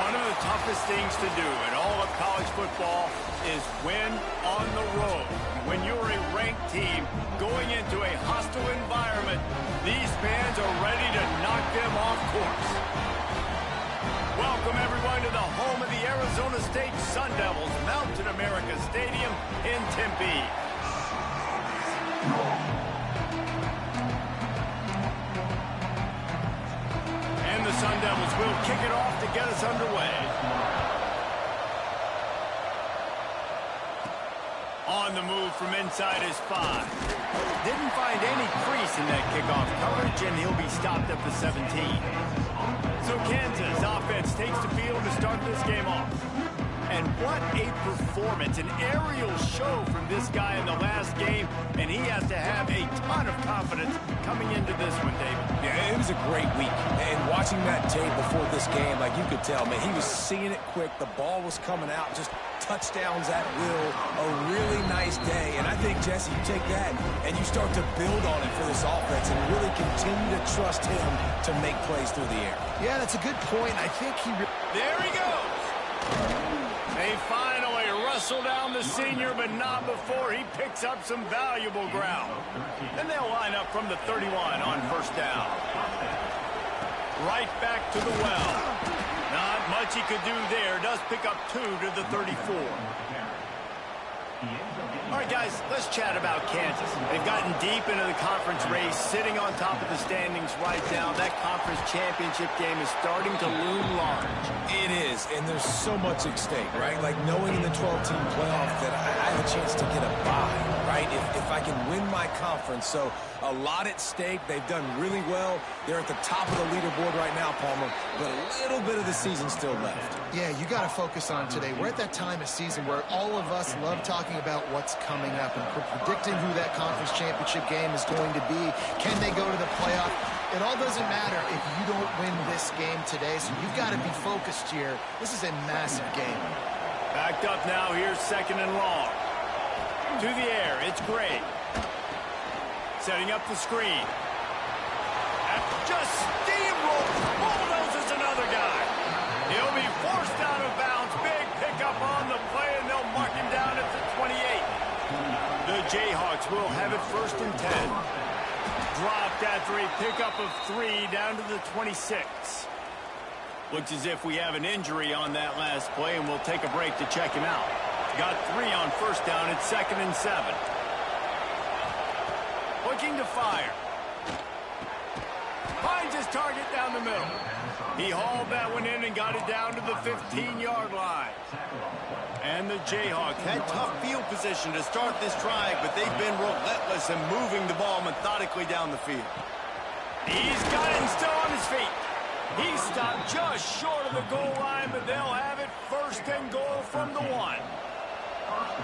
One of the toughest things to do in all of college football is win on the road. When you're a ranked team going into a hostile environment, these fans are ready to knock them off course. Welcome, everyone, to the home of the Arizona State Sun Devils, Mountain America Stadium in Tempe. And the Sun Devils will kick it off to get us underway. On the move from inside his 5. Didn't find any crease in that kickoff coverage, and he'll be stopped at the 17. So Kansas offense takes the field to start this game off. And what a performance, an aerial show from this guy in the last game, and he has to have a ton of confidence coming into this one, David. Yeah, it was a great week. And watching that tape before this game, like you could tell, man, he was seeing it quick. The ball was coming out, just touchdowns at will. A really nice day. And I think, Jesse, you take that and you start to build on it for this offense and really continue to trust him to make plays through the air. Yeah, that's a good point. I think he... There he goes. They finally wrestle down the senior, but not before he picks up some valuable ground. And they'll line up from the 31 on first down. Right back to the well. Not much he could do there. Does pick up 2 to the 34. All right, guys, let's chat about Kansas. They've gotten deep into the conference race, sitting on top of the standings right now. That conference championship game is starting to loom large. It is, and there's so much at stake, right? Like knowing in the 12-team playoff that I have a chance to get a bye, right? If I can win my conference. So a lot at stake. They've done really well. They're at the top of the leaderboard right now, Palmer, but a little bit of the season still left. Yeah, you got to focus on today. We're at that time of season where all of us love talking about what's coming up and predicting who that conference championship game is going to be. Can they go to the playoff? It all doesn't matter if you don't win this game today, so you've got to be focused here. This is a massive game. Backed up now. Here's second and long. To the air. It's Gray. Setting up the screen. Just steamrolls. Bulldozes another guy. He'll be forced out of bounds. Big pickup on the play, and they'll mark him down at the 28. The Jayhawks will have it first and 10. Dropped after a pickup of 3 down to the 26. Looks as if we have an injury on that last play, and we'll take a break to check him out. Got 3 on first down. It's second and 7. Looking to fire. Finds his target down the middle. He hauled that one in and got it down to the 15-yard line. And the Jayhawks had tough field position to start this drive, but they've been relentless in moving the ball methodically down the field. He's got it and still on his feet. He stopped just short of the goal line, but they'll have it first and goal from the 1.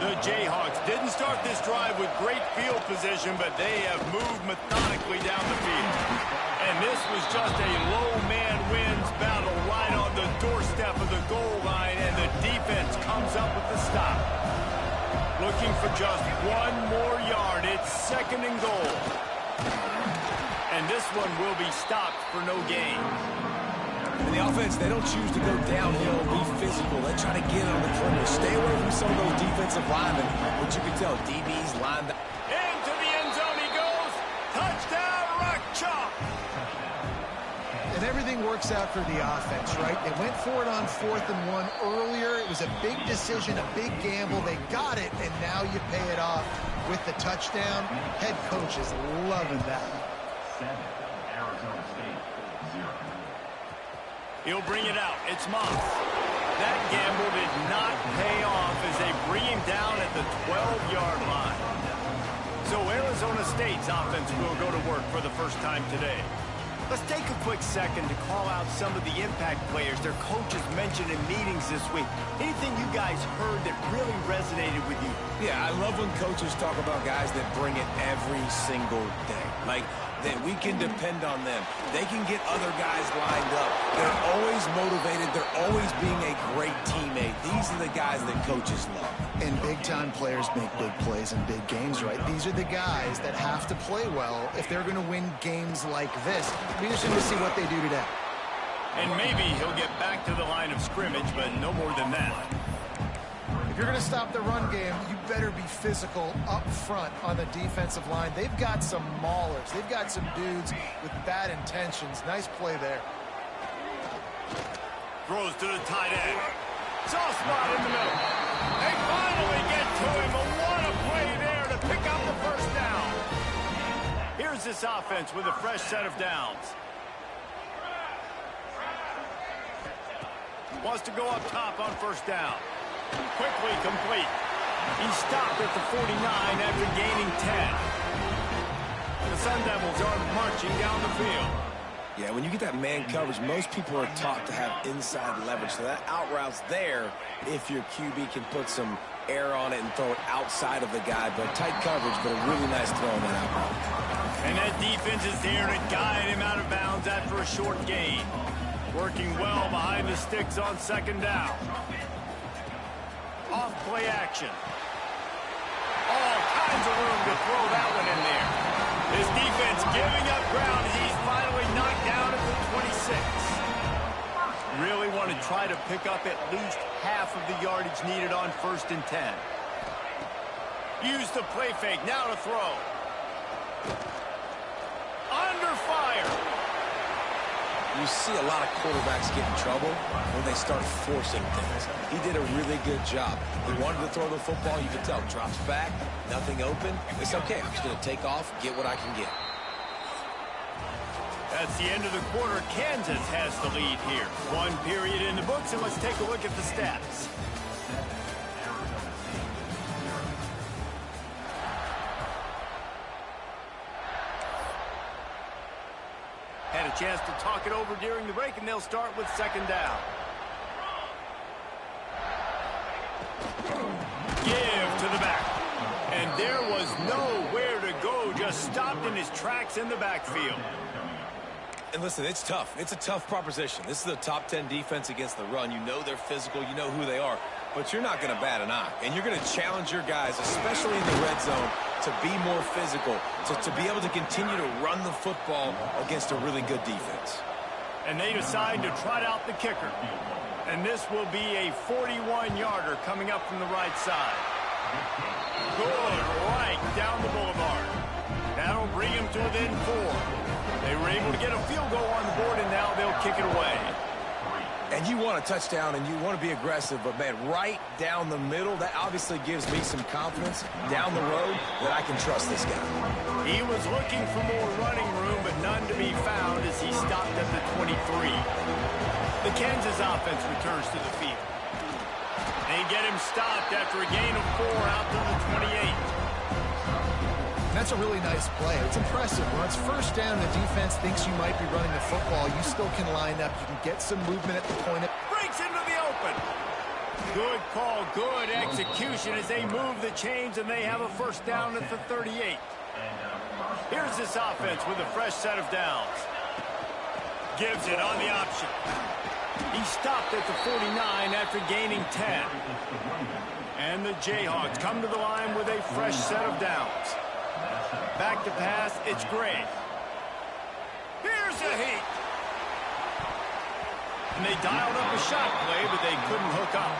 The Jayhawks didn't start this drive with great field position, but they have moved methodically down the field. And this was just a low man wins battle right on the doorstep of the goal line, and the defense comes up with the stop. Looking for just 1 more yard. It's second and goal. And this one will be stopped for no gain. And the offense, they don't choose to go downhill, be physical. They try to get on the perimeter. Stay away from some of those defensive linemen, which you can tell, DBs, linebackers. Into the end zone he goes. Touchdown, Rock Chalk. And everything works out for the offense, right? They went for it on 4th and 1 earlier. It was a big decision, a big gamble. They got it, and now you pay it off with the touchdown. Head coach is loving that. He'll bring it out. It's Moss. That gamble did not pay off as they bring him down at the 12-yard line. So Arizona State's offense will go to work for the first time today. Let's take a quick second to call out some of the impact players their coaches mentioned in meetings this week. Anything you guys heard that really resonated with you? Yeah, I love when coaches talk about guys that bring it every single day. Like, that we can depend on them. They can get other guys lined up. They're always motivated. They're always being a great teammate. These are the guys that coaches love. And big-time players make big plays in big games, right? These are the guys that have to play well if they're going to win games like this. We just need to see what they do today. And maybe he'll get back to the line of scrimmage, but no more than that. If you're going to stop the run game, you better be physical up front on the defensive line. They've got some maulers. They've got some dudes with bad intentions. Nice play there. Throws to the tight end. Soft spot in the middle. They finally get to him, but what a play there to pick up the first down. Here's this offense with a fresh set of downs. Wants to go up top on first down. Quickly complete. He stopped at the 49 after gaining 10. The Sun Devils are marching down the field. Yeah, when you get that man coverage, most people are taught to have inside leverage. So that out route's there if your QB can put some air on it and throw it outside of the guy. But tight coverage, but a really nice throw on that out route. And that defense is there to guide him out of bounds after a short gain. Working well behind the sticks on second down. Off play action. All kinds of room to throw that one in there. His defense giving up ground as he's finally knocked down at the 26. Really want to try to pick up at least half of the yardage needed on 1st and 10. Use the play fake, now to throw. Under fire. You see a lot of quarterbacks get in trouble when they start forcing things. He did a really good job. He wanted to throw the football. You can tell. Drops back, nothing open. It's okay. I'm just going to take off, get what I can get. That's the end of the quarter. Kansas has the lead here. One period in the books, and let's take a look at the stats. Had a chance to talk it over during the break, and they'll start with second down. Give to the back. And there was nowhere to go, just stopped in his tracks in the backfield. And listen, it's tough. It's a tough proposition. This is a top 10 defense against the run. You know they're physical. You know who they are. But you're not going to bat an eye. And you're going to challenge your guys, especially in the red zone, to be more physical, to be able to continue to run the football against a really good defense. And they decide to trot out the kicker. And this will be a 41-yarder coming up from the right side. Good right down the boulevard. That'll bring him to within 4. They were able to get a field goal on the board, and now they'll kick it away. And you want a touchdown, and you want to be aggressive, but, man, right down the middle, that obviously gives me some confidence down the road that I can trust this guy. He was looking for more running room, but none to be found as he stopped at the 23. The Kansas offense returns to the field. They get him stopped after a gain of 4 out to the 28. That's a really nice play. It's impressive. When it's first down, the defense thinks you might be running the football. You still can line up. You can get some movement at the point. Breaks into the open. Good call, good execution as they move the chains, and they have a first down at the 38. Here's this offense with a fresh set of downs. Gives it on the option. He stopped at the 49 after gaining 10. And the Jayhawks come to the line with a fresh set of downs. Back to pass, it's Gray. Here's a heat. And they dialed up a shot play, but they couldn't hook up.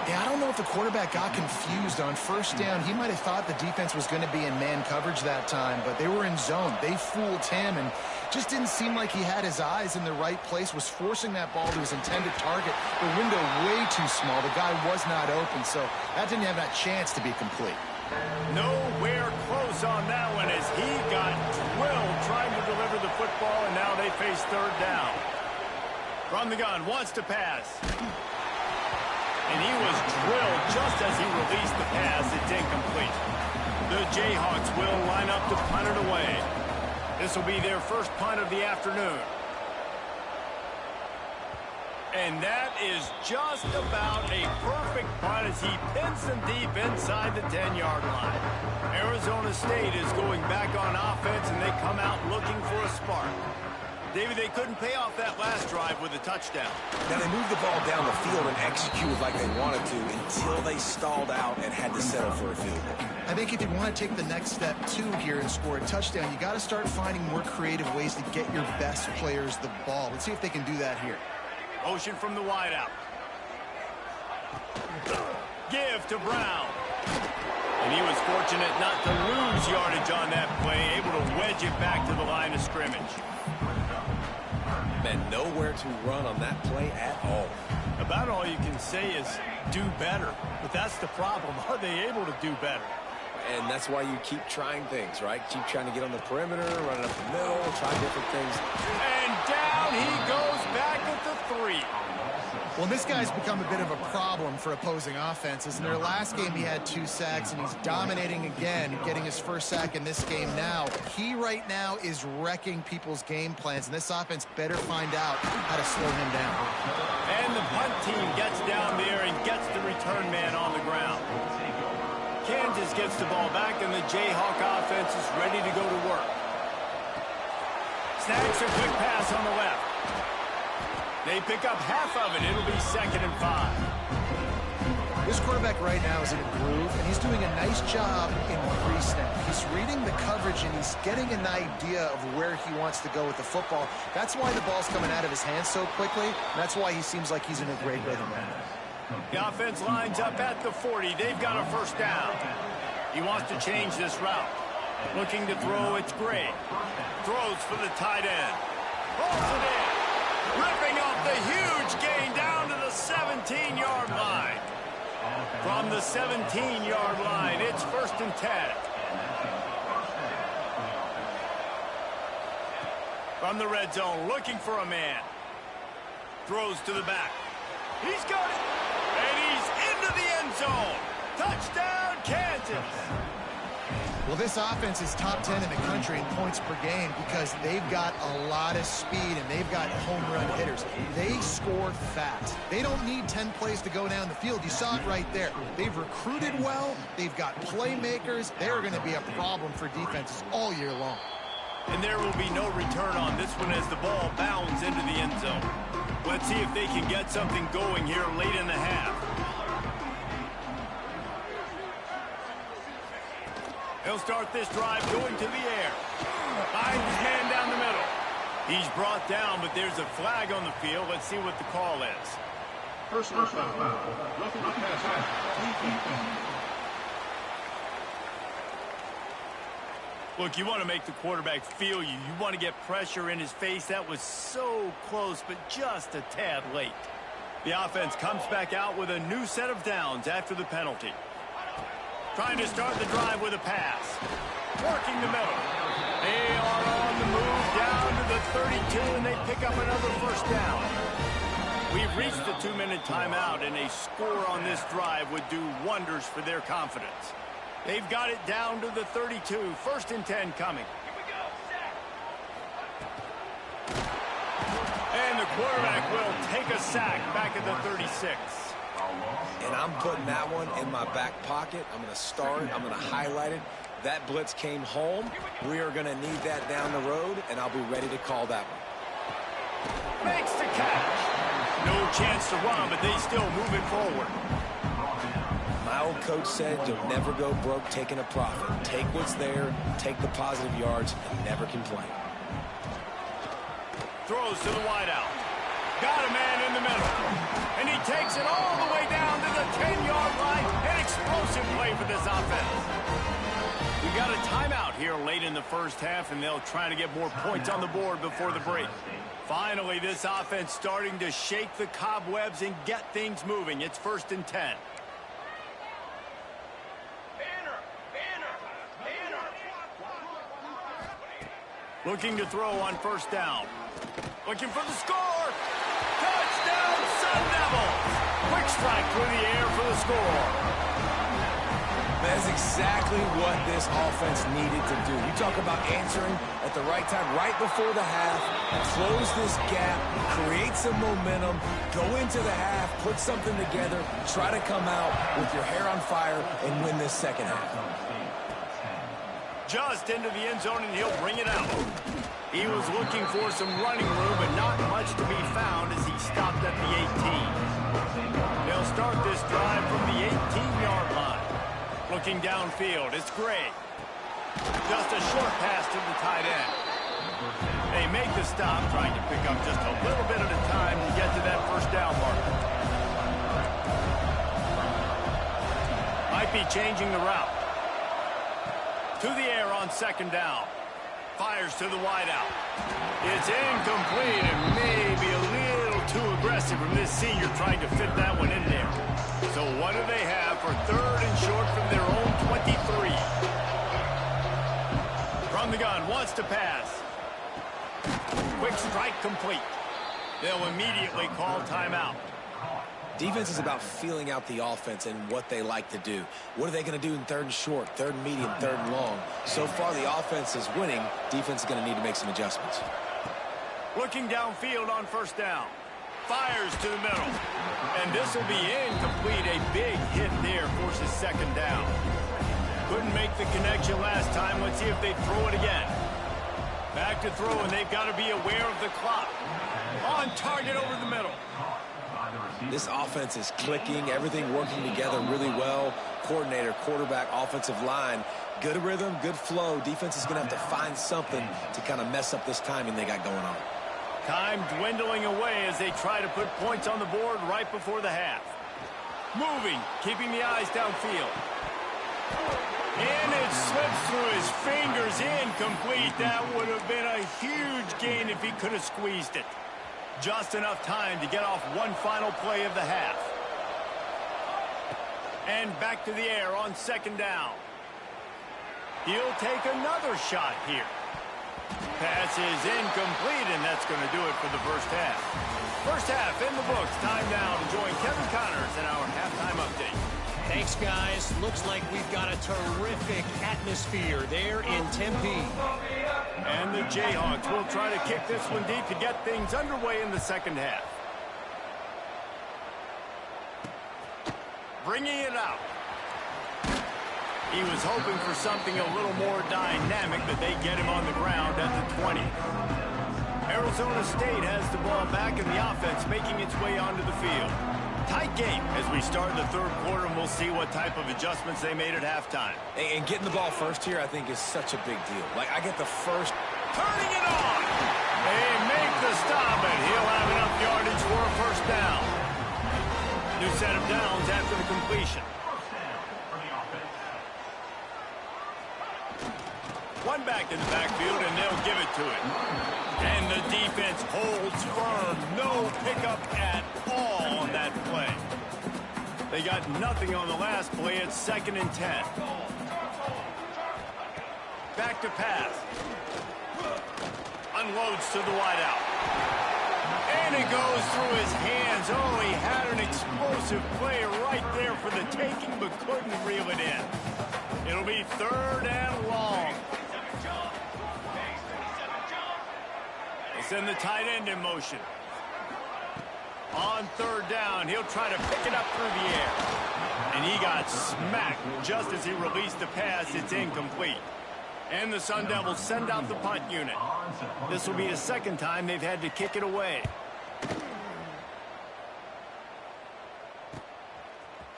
Yeah, I don't know if the quarterback got confused on first down. He might have thought the defense was going to be in man coverage that time, but they were in zone. They fooled him and just didn't seem like he had his eyes in the right place, was forcing that ball to his intended target. The window way too small. The guy was not open, so that didn't have that chance to be complete. Nowhere close on that one as he got drilled trying to deliver the football, and now they face third down. From the gun, wants to pass. And he was drilled just as he released the pass. It's incomplete. The Jayhawks will line up to punt it away. This will be their first punt of the afternoon. And that is just about a perfect punt as he pins them deep inside the 10-yard line. Arizona State is going back on offense, and they come out looking for a spark. David, they couldn't pay off that last drive with a touchdown. Now, they moved the ball down the field and executed like they wanted to until they stalled out and had to settle for a field goal. I think if you want to take the next step, too, here and score a touchdown, you got to start finding more creative ways to get your best players the ball. Let's see if they can do that here. Motion from the wideout. Give to Brown. And he was fortunate not to lose yardage on that play, able to wedge it back to the line of scrimmage. And nowhere to run on that play at all. About all you can say is do better. But that's the problem. Are they able to do better? And that's why you keep trying things, right? Keep trying to get on the perimeter, running up the middle, try different things. And down he goes back at the 3. Well, this guy's become a bit of a problem for opposing offenses. In their last game, he had 2 sacks, and he's dominating again, getting his first sack in this game now. He right now is wrecking people's game plans, and this offense better find out how to slow him down. And the punt team gets down there and gets the return man on the ground. Kansas gets the ball back, and the Jayhawk offense is ready to go to work. Snags a quick pass on the left. They pick up half of it. It'll be 2nd and 5. This quarterback right now is in a groove, and he's doing a nice job in pre-snap. He's reading the coverage, and he's getting an idea of where he wants to go with the football. That's why the ball's coming out of his hands so quickly, and that's why he seems like he's in a great rhythm right now. The offense lines up at the 40. They've got a first down. He wants to change this route. Looking to throw, it's Gray. Throws for the tight end. Rolls it in. Ripping off the huge gain down to the 17-yard line. From the 17-yard line, it's 1st and 10. From the red zone, looking for a man. Throws to the back. He's got it. And he's into the end zone. Touchdown, Kansas. Well, this offense is top 10 in the country in points per game because they've got a lot of speed and they've got home run hitters. They score fast. They don't need 10 plays to go down the field. You saw it right there. They've recruited well. They've got playmakers. They're going to be a problem for defenses all year long. And there will be no return on this one as the ball bounds into the end zone. Let's see if they can get something going here late in the half. He'll start this drive going to the air. Finds his man down the middle. He's brought down, but there's a flag on the field. Let's see what the call is. Personal foul. Roughing the passer. Look, you want to make the quarterback feel you. You want to get pressure in his face. That was so close, but just a tad late. The offense comes back out with a new set of downs after the penalty. Trying to start the drive with a pass. Working the middle. They are on the move down to the 32, and they pick up another first down. We've reached the 2-minute timeout, and a score on this drive would do wonders for their confidence. They've got it down to the 32. 1st and 10 coming. And the quarterback will take a sack back at the 36. And I'm putting that one in my back pocket. I'm going to start it. I'm going to highlight it. That blitz came home. We are going to need that down the road, and I'll be ready to call that one. Makes the catch. No chance to run, but they still move it forward. My old coach said you'll never go broke taking a profit. Take what's there, take the positive yards, and never complain. Throws to the wideout. Got a man in the middle. And he takes it all the way down to the 10-yard line. An explosive play for this offense. We got a timeout here late in the first half, and they'll try to get more points on the board before the break. Finally, this offense starting to shake the cobwebs and get things moving. It's 1st and 10. Looking to throw on first down. Looking for the score. Touchdown, Sun Devils. Quick strike through the air for the score. That's exactly what this offense needed to do. You talk about answering at the right time, right before the half, close this gap, create some momentum, go into the half, put something together, try to come out with your hair on fire and win this second half. Just into the end zone, and he'll bring it out. He was looking for some running room, but not much to be found as he stopped at the 18. They'll start this drive from the 18-yard line. Looking downfield, it's Gray. Just a short pass to the tight end. They make the stop, trying to pick up just a little bit at a time to get to that first down marker. Might be changing the route. To the air on second down. Fires to the wideout. It's incomplete and maybe a little too aggressive from this senior trying to fit that one in there. So what do they have for third and short from their own 23? From the gun, wants to pass. Quick strike complete. They'll immediately call timeout. Defense is about feeling out the offense and what they like to do. What are they going to do in third and short, third and medium, third and long? So far, the offense is winning. Defense is going to need to make some adjustments. Looking downfield on first down. Fires to the middle. And this will be incomplete. A big hit there forces second down. Couldn't make the connection last time. Let's see if they throw it again. Back to throw, and they've got to be aware of the clock. On target over the middle. This offense is clicking, everything working together really well. Coordinator, quarterback, offensive line, good rhythm, good flow. Defense is going to have to find something to kind of mess up this timing they got going on. Time dwindling away as they try to put points on the board right before the half. Moving, keeping the eyes downfield. And it slips through his fingers, incomplete. That would have been a huge gain if he could have squeezed it. Just enough time to get off one final play of the half. And back to the air on second down. He'll take another shot here. Pass is incomplete, and that's going to do it for the first half. First half in the books. Time now to join Kevin Connors in our halftime update. Thanks, guys. Looks like we've got a terrific atmosphere there in Tempe. And the Jayhawks will try to kick this one deep to get things underway in the second half. Bringing it out. He was hoping for something a little more dynamic, but they get him on the ground at the 20. Arizona State has the ball back, and the offense making its way onto the field. Tight game as we start the third quarter, and we'll see what type of adjustments they made at halftime. And getting the ball first here, I think, is such a big deal. Like, I get the first. Turning it on! They make the stop, and he'll have enough yardage for a first down. New set of downs after the completion. One back in the backfield, and they'll give it to it. And the defense holds firm. No pickup at all on that play. They got nothing on the last play. It's 2nd and 10. Back to pass. Unloads to the wideout. And it goes through his hands. Oh, he had an explosive play right there for the taking, but couldn't reel it in. It'll be 3rd and long. Send the tight end in motion. On 3rd down, he'll try to pick it up through the air. And he got smacked just as he released the pass. It's incomplete. And the Sun Devils send out the punt unit. This will be the second time they've had to kick it away.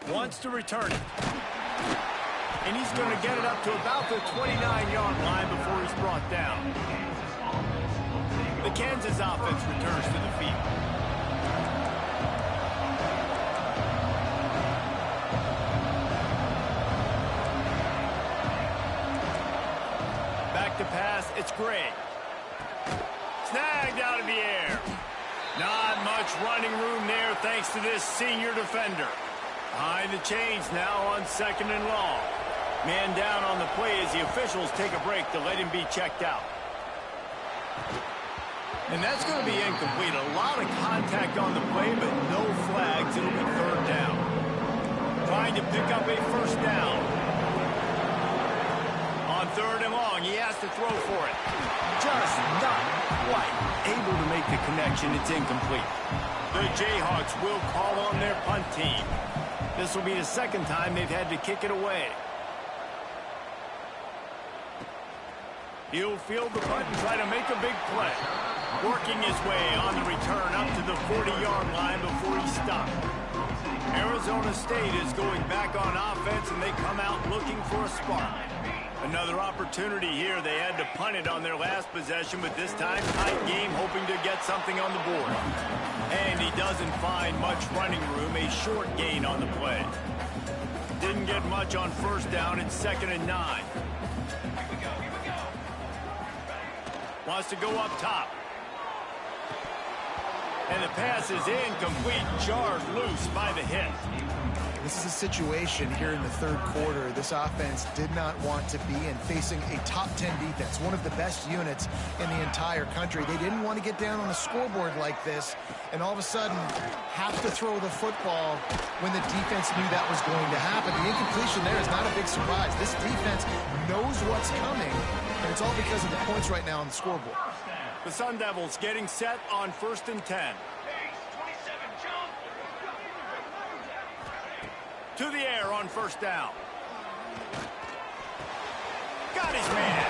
Wants to return it. And he's going to get it up to about the 29-yard line before he's brought down. The Kansas offense returns to the field. Back to pass, it's Gray. Snagged out of the air. Not much running room there thanks to this senior defender. Behind the chains now on 2nd and long. Man down on the play as the officials take a break to let him be checked out. And that's going to be incomplete. A lot of contact on the play, but no flags. It'll be 3rd down. Trying to pick up a first down. On 3rd and long, he has to throw for it. Just not quite able to make the connection. It's incomplete. The Jayhawks will call on their punt team. This will be the second time they've had to kick it away. He'll field the punt and try to make a big play. Working his way on the return up to the 40-yard line before he stopped. Arizona State is going back on offense, and they come out looking for a spark. Another opportunity here. They had to punt it on their last possession, but this time tight game, hoping to get something on the board. And he doesn't find much running room, a short gain on the play. Didn't get much on first down. It's 2nd and 9. Wants to go up top. And the pass is incomplete, jarred loose by the hit. This is a situation here in the third quarter this offense did not want to be in, facing a top 10 defense, one of the best units in the entire country. They didn't want to get down on the scoreboard like this and all of a sudden have to throw the football when the defense knew that was going to happen. The incompletion there is not a big surprise. This defense knows what's coming, and it's all because of the points right now on the scoreboard. The Sun Devils getting set on 1st and 10. To the air on first down. Got his man.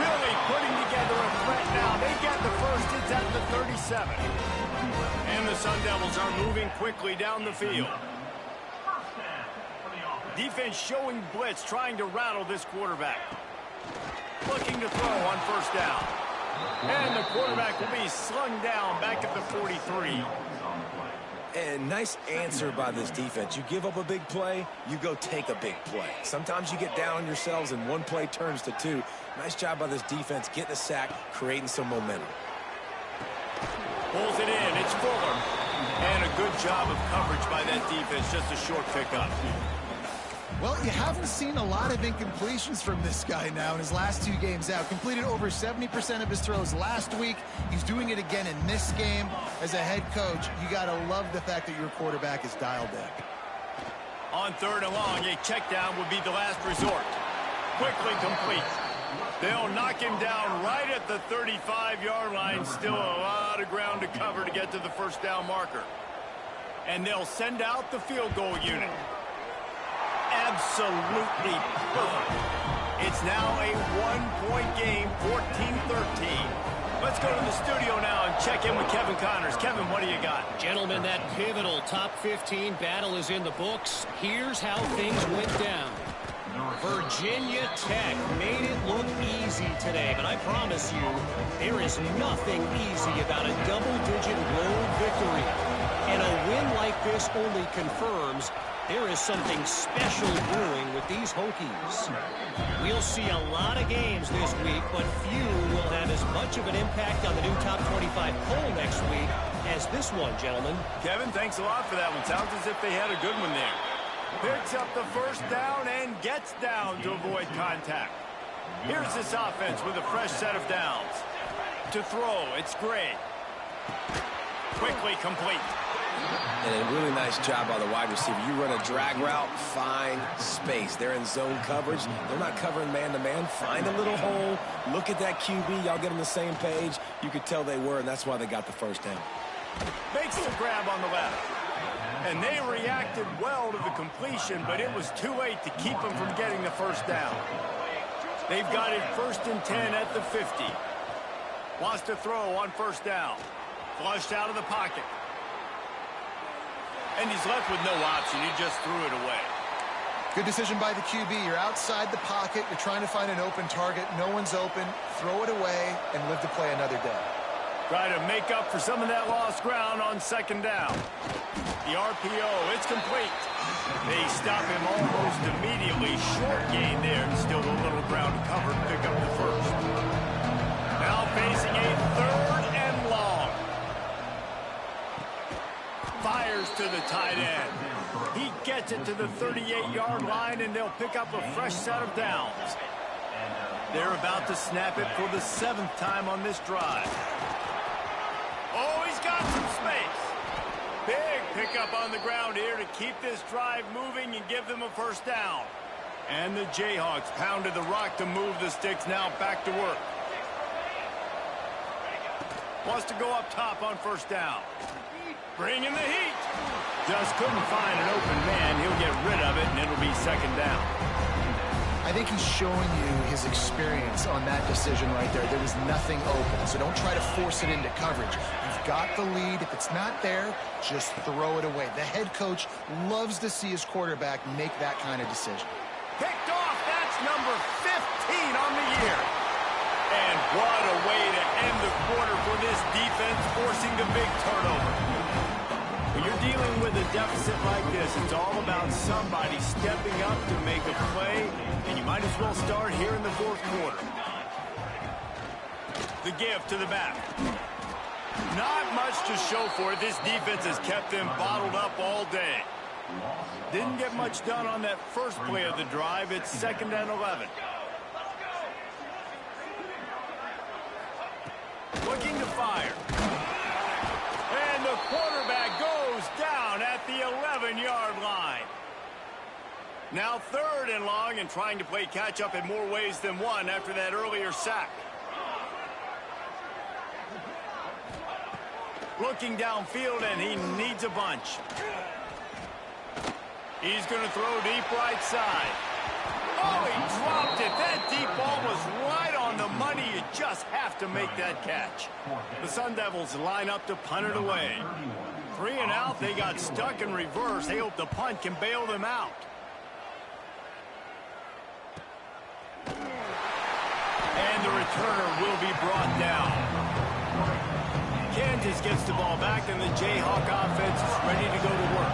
Really putting together a threat now. They get the first. It's at the 37. And the Sun Devils are moving quickly down the field. Defense showing blitz, trying to rattle this quarterback. Looking to throw on first down. And the quarterback will be slung down back at the 43. And nice answer by this defense. You give up a big play, you go take a big play. Sometimes you get down on yourselves and one play turns to two. Nice job by this defense getting a sack, creating some momentum. Pulls it in. It's Fuller. And a good job of coverage by that defense. Just a short pickup. Well, you haven't seen a lot of incompletions from this guy now in his last 2 games out. Completed over 70% of his throws last week. He's doing it again in this game. As a head coach, you got to love the fact that your quarterback is dialed in. On 3rd and long, a check down would be the last resort. Quickly complete. They'll knock him down right at the 35-yard line. Still a lot of ground to cover to get to the first down marker. And they'll send out the field goal unit. Absolutely perfect. It's now a 1-point game, 14-13. Let's go to the studio now and check in with Kevin Connors. Kevin, what do you got? Gentlemen, that pivotal top 15 battle is in the books. Here's how things went down. Virginia Tech made it look easy today, but I promise you, there is nothing easy about a double-digit road victory. And a win like this only confirms there is something special brewing with these Hokies. We'll see a lot of games this week, but few will have as much of an impact on the new top 25 poll next week as this one, gentlemen. Kevin, thanks a lot for that one. Sounds as if they had a good one there. Picks up the first down and gets down to avoid contact. Here's this offense with a fresh set of downs. To throw, it's Gray. Quickly complete. And a really nice job by the wide receiver. You run a drag route, find space. They're in zone coverage. They're not covering man-to-man. Find a little hole. Look at that QB. Y'all get on the same page. You could tell they were, and that's why they got the first down. Makes the grab on the left. And they reacted well to the completion, but it was too late to keep them from getting the first down. They've got it 1st and 10 at the 50. Wants to throw on first down. Flushed out of the pocket. And he's left with no option. He just threw it away. Good decision by the QB. You're outside the pocket. You're trying to find an open target. No one's open. Throw it away and live to play another day. Try to make up for some of that lost ground on 2nd down. The RPO, it's complete. They stop him almost immediately. Short gain there. Still a little ground to cover to pick up the first. Now facing a 3rd and long. Fires to the tight end. He gets it to the 38-yard line, and they'll pick up a fresh set of downs. They're about to snap it for the 7th time on this drive. Oh, he's got some space. Big pickup on the ground here to keep this drive moving and give them a first down. And the Jayhawks pounded the rock to move the sticks. Now back to work. Wants to go up top on first down. Bringing the heat. Just couldn't find an open man. He'll get rid of it, and it'll be 2nd down. I think he's showing you his experience on that decision right there. There was nothing open, so don't try to force it into coverage. You've got the lead. If it's not there, just throw it away. The head coach loves to see his quarterback make that kind of decision. Picked off. That's number 15 on the year. And what a way to end the quarter for this defense, forcing the big turnover. When you're dealing with a deficit like this, it's all about somebody stepping up to make a play, and you might as well start here in the fourth quarter. The give to the back. Not much to show for it. This defense has kept them bottled up all day. Didn't get much done on that first play of the drive. It's 2nd and 11. Looking to fire. And the quarterback goes down at the 11-yard line. Now 3rd and long, and trying to play catch-up in more ways than one after that earlier sack. Looking downfield, and he needs a bunch. He's going to throw deep right side. Oh, he dropped it. That deep ball was right on the money. You just have to make that catch. The Sun Devils line up to punt it away. 3 and out. They got stuck in reverse. They hope the punt can bail them out. And the returner will be brought down. Kansas gets the ball back, and the Jayhawk offense is ready to go to work.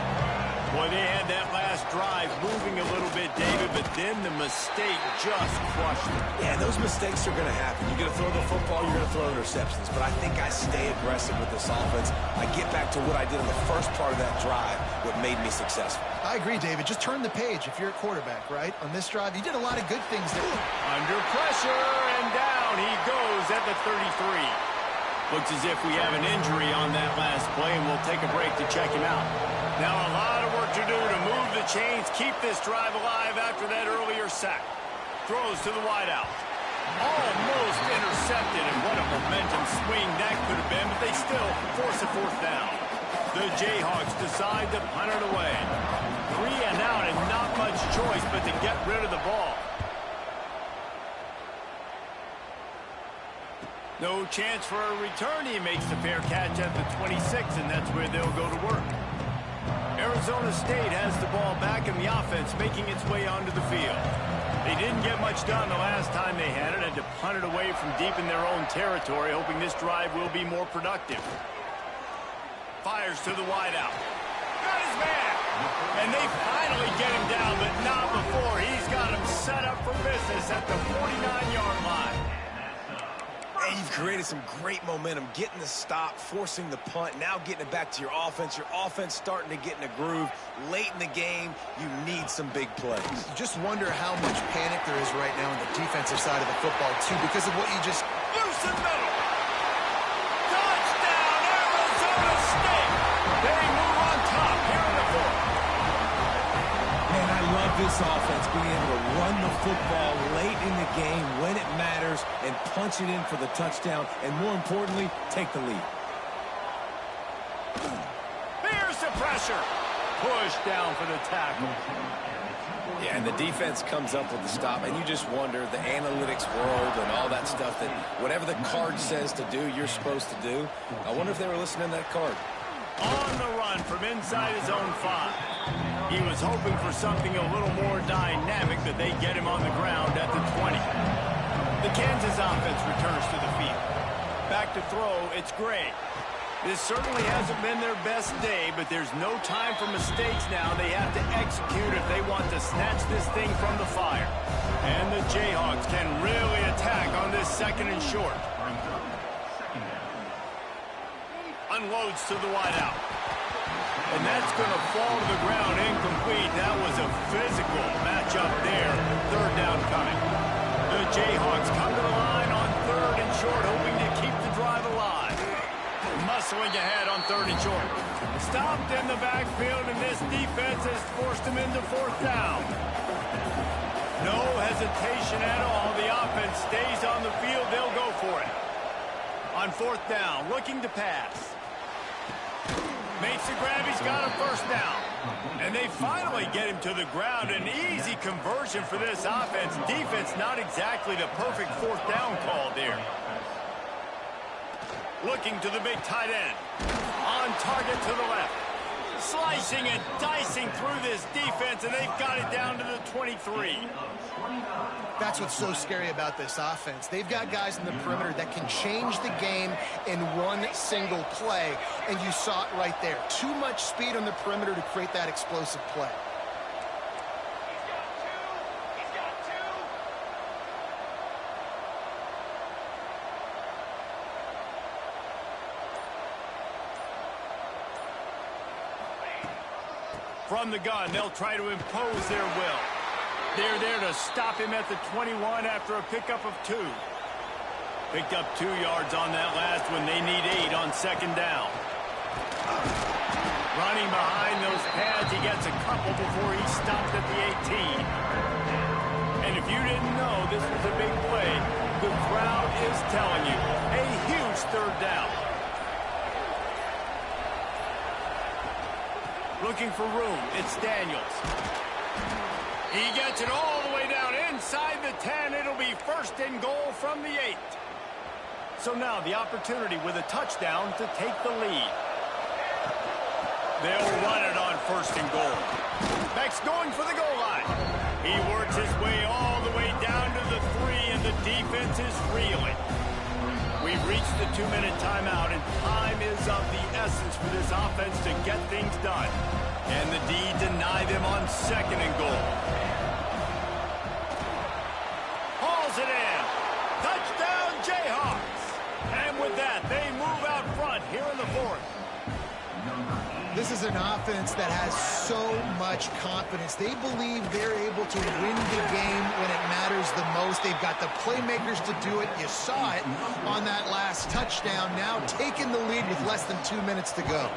Boy, they had that last drive moving a little bit, David, but then the mistake just crushed them. Yeah, those mistakes are going to happen. You're going to throw the football, you're going to throw interceptions. But I think I stay aggressive with this offense. I get back to what I did in the first part of that drive, what made me successful. I agree, David. Just turn the page if you're a quarterback, right? On this drive, you did a lot of good things there. Under pressure, and down he goes at the 33. Looks as if we have an injury on that last play, and we'll take a break to check him out. Now a lot of work to do to move the chains, keep this drive alive after that earlier sack. Throws to the wideout. Almost intercepted, and what a momentum swing that could have been, but they still force a 4th down. The Jayhawks decide to punt it away. 3 and out, and not much choice but to get rid of the ball. No chance for a return. He makes the fair catch at the 26, and that's where they'll go to work. Arizona State has the ball back in the offense, making its way onto the field. They didn't get much done the last time they had it, and to punt it away from deep in their own territory, hoping this drive will be more productive. Fires to the wideout. Got his man! And they finally get him down, but not before. He's got him set up for business at the 49-yard line. And you've created some great momentum, getting the stop, forcing the punt, now getting it back to your offense. Your offense starting to get in a groove. Late in the game, you need some big plays. You just wonder how much panic there is right now on the defensive side of the football, too, because of what you just... Loose and middle. Touchdown, Arizona State. They move on top here in the 4th. Man, I love this offense being able to run the football late in the game when it matters and punch it in for the touchdown, and more importantly, take the lead. Here's the pressure. Push down for the tackle. Yeah, and the defense comes up with the stop, and you just wonder, the analytics world and all that stuff, that whatever the card says to do, you're supposed to do. I wonder if they were listening to that card. On the run from inside his own 5. He was hoping for something a little more dynamic, but they get him on the ground at the 20. The Kansas offense returns to the field. Back to throw, it's Gray. This certainly hasn't been their best day, but there's no time for mistakes now. They have to execute if they want to snatch this thing from the fire. And the Jayhawks can really attack on this 2nd and short. Unloads to the wideout. And that's going to fall to the ground incomplete. That was a physical matchup there. 3rd down coming. The Jayhawks come to the line on 3rd and short, hoping to keep the drive alive. Muscling ahead on 3rd and short. Stopped in the backfield, and this defense has forced him into 4th down. No hesitation at all. The offense stays on the field. They'll go for it. On 4th down, looking to pass. Makes the grab. He's got a 1st down. And they finally get him to the ground. An easy conversion for this offense. Defense, not exactly the perfect fourth down call there. Looking to the big tight end. On target to the left. Slicing and dicing through this defense, and they've got it down to the 23. That's what's so scary about this offense. They've got guys in the perimeter that can change the game in one single play, and you saw it right there. Too much speed on the perimeter to create that explosive play. From the gun, they'll try to impose their will. They're there to stop him at the 21 after a pickup of 2. Picked up 2 yards on that last one. They need 8 on second down. Running behind those pads, he gets a couple before he stopped at the 18. And if you didn't know this was a big play, the crowd is telling you, a huge third down. Looking for room, it's Daniels. He gets it all the way down inside the 10. It'll be first and goal from the 8. So now the opportunity with a touchdown to take the lead. They'll run it on first and goal. Beck's going for the goal line. He works his way all the way down to the 3, and the defense is reeling. We've reached the 2-minute timeout, and time is of the essence for this offense to get things done. And the D deny them on second and goal. Hauls it in. Touchdown, Jayhawks. And with that, they move out front here in the 4th. This is an offense that has so much confidence. They believe they're able to win the game when it matters the most. They've got the playmakers to do it. You saw it on that last touchdown. Now taking the lead with less than 2 minutes to go.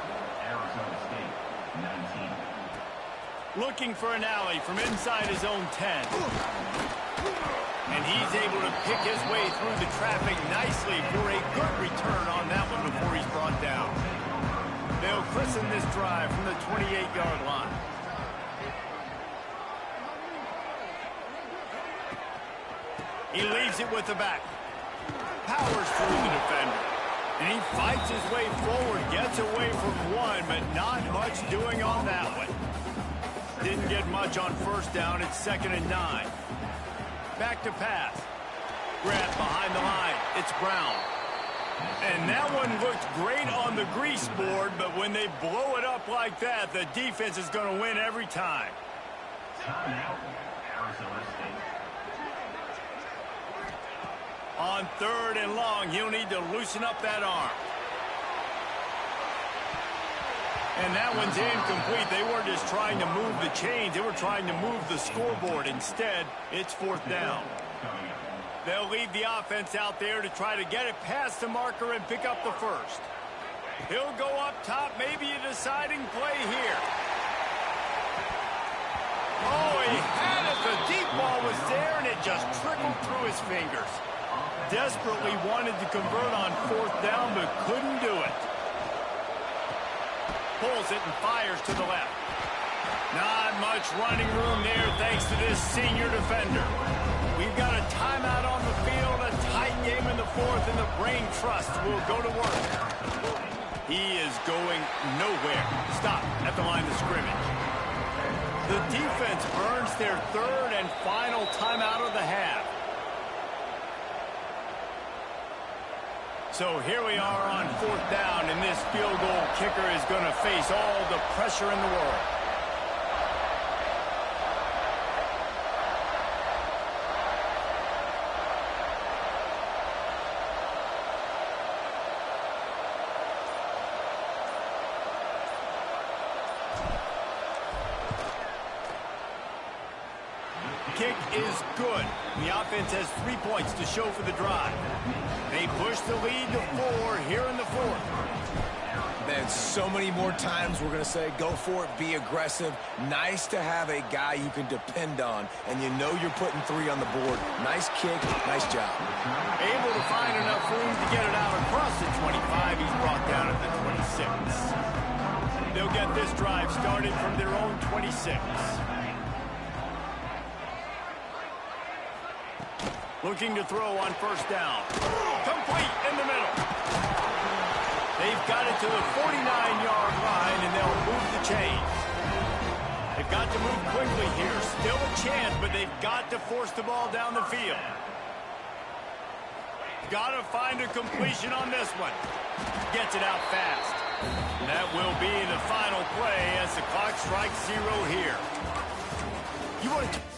Looking for an alley from inside his own 10. And he's able to pick his way through the traffic nicely for a good return on that one before he's brought down. They'll christen this drive from the 28-yard line. He leaves it with the back. Powers through the defender. And he fights his way forward, gets away from one, but not much doing on that one. Didn't get much on first down. It's 2nd and 9. Back to pass. Grab behind the line. It's Brown. And that one looked great on the grease board, but when they blow it up like that, the defense is going to win every time. On 3rd and long, he'll need to loosen up that arm. And that one's incomplete. They weren't just trying to move the chains. They were trying to move the scoreboard. Instead, it's 4th down. They'll leave the offense out there to try to get it past the marker and pick up the first. He'll go up top, maybe a deciding play here. Oh, he had it. The deep ball was there, and it just trickled through his fingers. Desperately wanted to convert on 4th down, but couldn't do it. Pulls it and fires to the left. Not much running room there thanks to this senior defender. We've got a timeout on the field, a tight game in the 4th, and the Brain Trust will go to work. He is going nowhere. Stop at the line of scrimmage. The defense burns their 3rd and final timeout of the half. So here we are on 4th down, and this field goal kicker is going to face all the pressure in the world. Kick is good. The offense has 3 points to show for the drive. They push the lead to 4 here in the 4th. Man, so many more times we're going to say, go for it, be aggressive. Nice to have a guy you can depend on, and you know you're putting 3 on the board. Nice kick, nice job. Able to find enough room to get it out across the 25. He's brought down at the 26. they'll get this drive started from their own 26. Looking to throw on first down. Complete in the middle. They've got it to the 49-yard line, and they'll move the chains. They've got to move quickly here. Still a chance, but they've got to force the ball down the field. Got to find a completion on this one. Gets it out fast. And that will be the final play as the clock strikes 0 here. You want to...